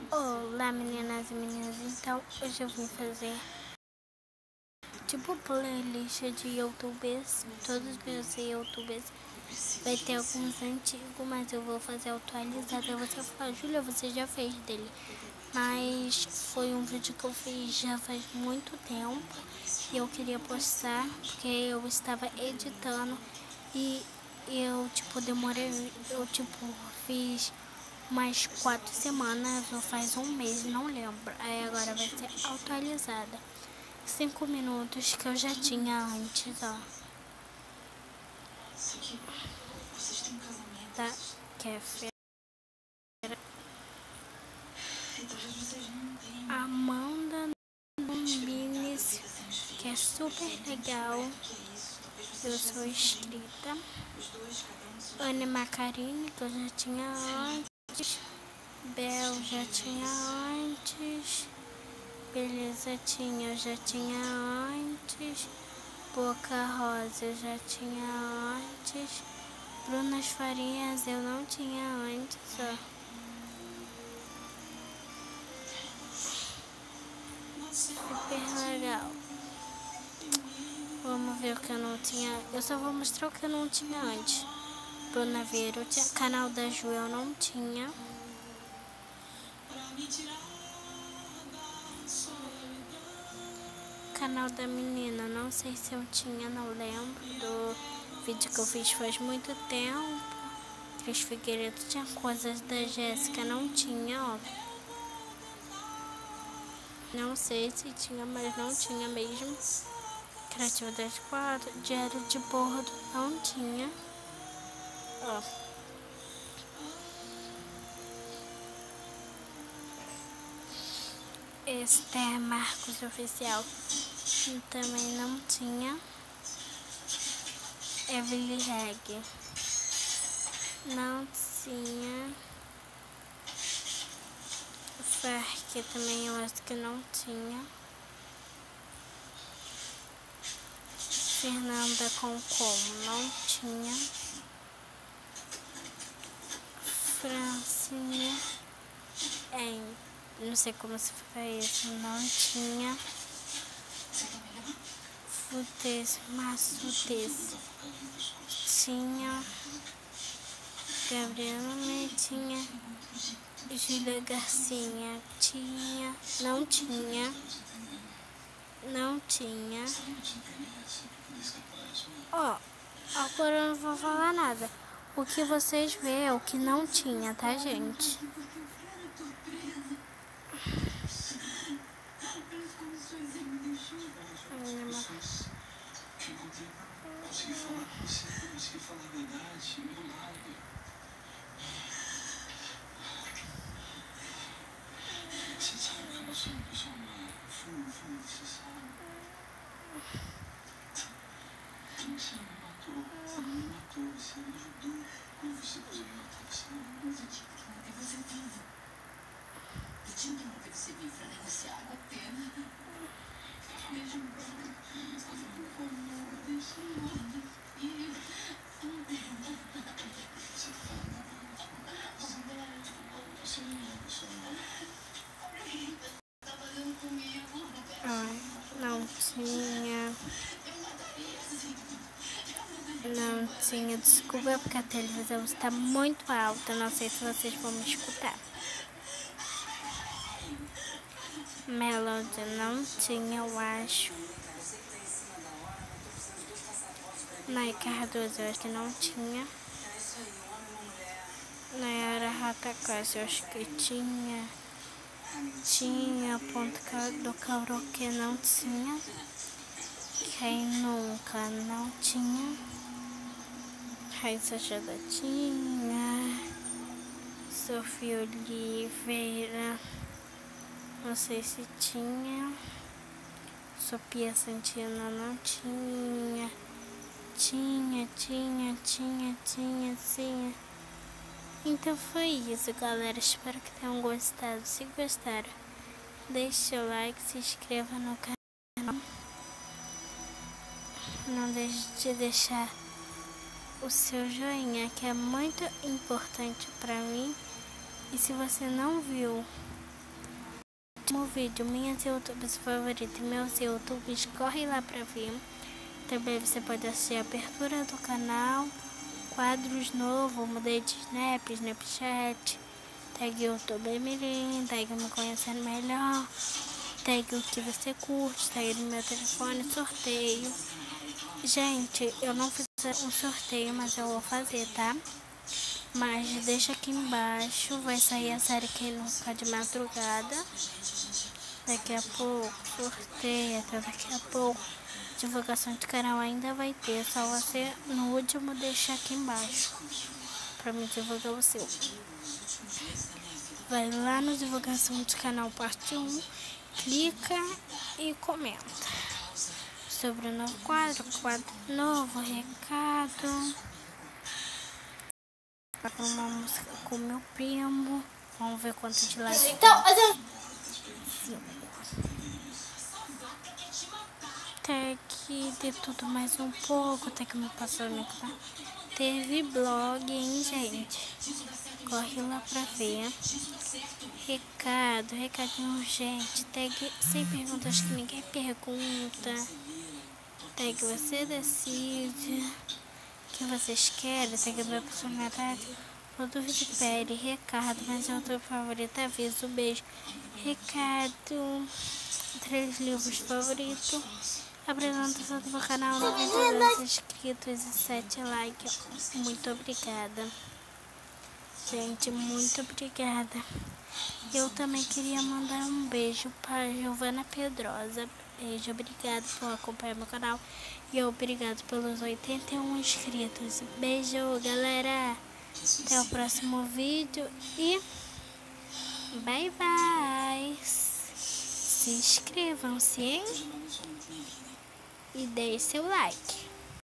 Olá meninas e meninos, então hoje eu vim fazer tipo playlist de youtubers. Todos os meus youtubers vai ter alguns antigos, mas eu vou fazer atualizado. Aí você fala, Júlia, você já fez dele, mas foi um vídeo que eu fiz já faz muito tempo e eu queria postar porque eu estava editando e eu demorei, fiz umas 4 semanas ou faz um mês, não lembro. Aí agora vai ser atualizada. 5 minutos que eu já tinha antes, ó. Da Kéfera. Amanda Nunes, que é super legal. Eu sou inscrita. Ana Macarini, que eu já tinha antes. Bel já tinha antes. Beleza, eu já tinha antes. Boca Rosa eu já tinha antes. Brunas Farinhas eu não tinha antes, ó. Super legal. Vamos ver o que eu não tinha. Eu só vou mostrar o que eu não tinha antes. Bruna Vieira, eu tinha. Canal da Ju eu não tinha. Canal da menina, não sei se eu tinha, não lembro. Do vídeo que eu fiz faz muito tempo. Cris Figueiredo tinha coisas da Jéssica, não tinha, ó. Não sei se tinha, mas não tinha mesmo. Criativo das 4, Diário de Bordo, não tinha. Ó. Esther Marcos Oficial também não tinha. Evelyn Reg não tinha. Fark também eu acho que não tinha. Fernanda Concom não tinha. Francinha não sei como se faz isso, não tinha. Futes, Massutes tinha. Gabriela tinha. Júlia Garcia tinha. Não tinha. Não tinha. Ó, agora eu não vou falar nada. O que vocês vê é o que não tinha, tá, gente? Consegui falar com você, consegui falar a verdade, meu lado. Você sabe que eu sou uma pessoa má. Fundo, você sabe. Você não me matou. Você não me matou. Você me ajudou. Quando você pôs me matar, você não me matou. Eu tinha que manter você vivo. Eu tinha que manter você vivo pra negociar a pena. Me ajudando. Estava com amor. Deixa eu morrer. Você tá falando você não é uma pessoa má. Trabalhando comigo. Não tinha. Não tinha, desculpa porque a televisão está muito alta, não sei se vocês vão me escutar. Melody não tinha, eu acho. Nai Cardoso eu acho que não tinha. Nayara Ratacás eu acho que tinha. Tinha. Ponto do Cauroque não tinha. Quem nunca não tinha. Raíssa Jada tinha. Sofia Oliveira não sei se tinha. Sofia Santina não tinha. Tinha. Então foi isso, galera. Espero que tenham gostado. Se gostaram, deixe seu like, se inscreva no canal. Não deixe de deixar o seu joinha, que é muito importante para mim. E se você não viu último vídeo, minhas youtubers favoritas e meus youtubers, corre lá pra ver. Também você pode assistir a abertura do canal, quadros novos, mudei de Snapchat, tag YouTube Mirim, tag me conhecendo melhor, tag o que você curte, tag no meu telefone, sorteio. Gente, eu não fiz um sorteio, mas eu vou fazer, tá? Mas deixa aqui embaixo, vai sair a série Quem Nunca de Madrugada. Daqui a pouco, sorteio, até daqui a pouco. Divulgação de canal ainda vai ter, só você no último deixar aqui embaixo pra me divulgar o seu. Vai lá no divulgação de canal parte 1, clica e comenta sobre o novo quadro novo, recado, uma música com meu primo. Vamos ver quanto de likes. Então, Até que de tudo mais um pouco, até que meu passamento teve blog, hein, gente? Corre lá pra ver. Recadinho urgente. Tag sem perguntas que ninguém pergunta. Tag você decide o que vocês querem. Tag minha personalidade. Ou dúvida pede. Recado, mas eu tô favorita. Aviso, beijo. Recado. 3 livros favoritos. Apresentação do meu canal, 92 inscritos e 7 likes. Muito obrigada. Gente, muito obrigada. Eu também queria mandar um beijo para Giovana Pedrosa. Beijo, obrigado por acompanhar meu canal. E obrigado pelos 81 inscritos. Beijo, galera. Até o próximo vídeo e bye, bye. Se inscrevam-se, hein? E deixe seu like.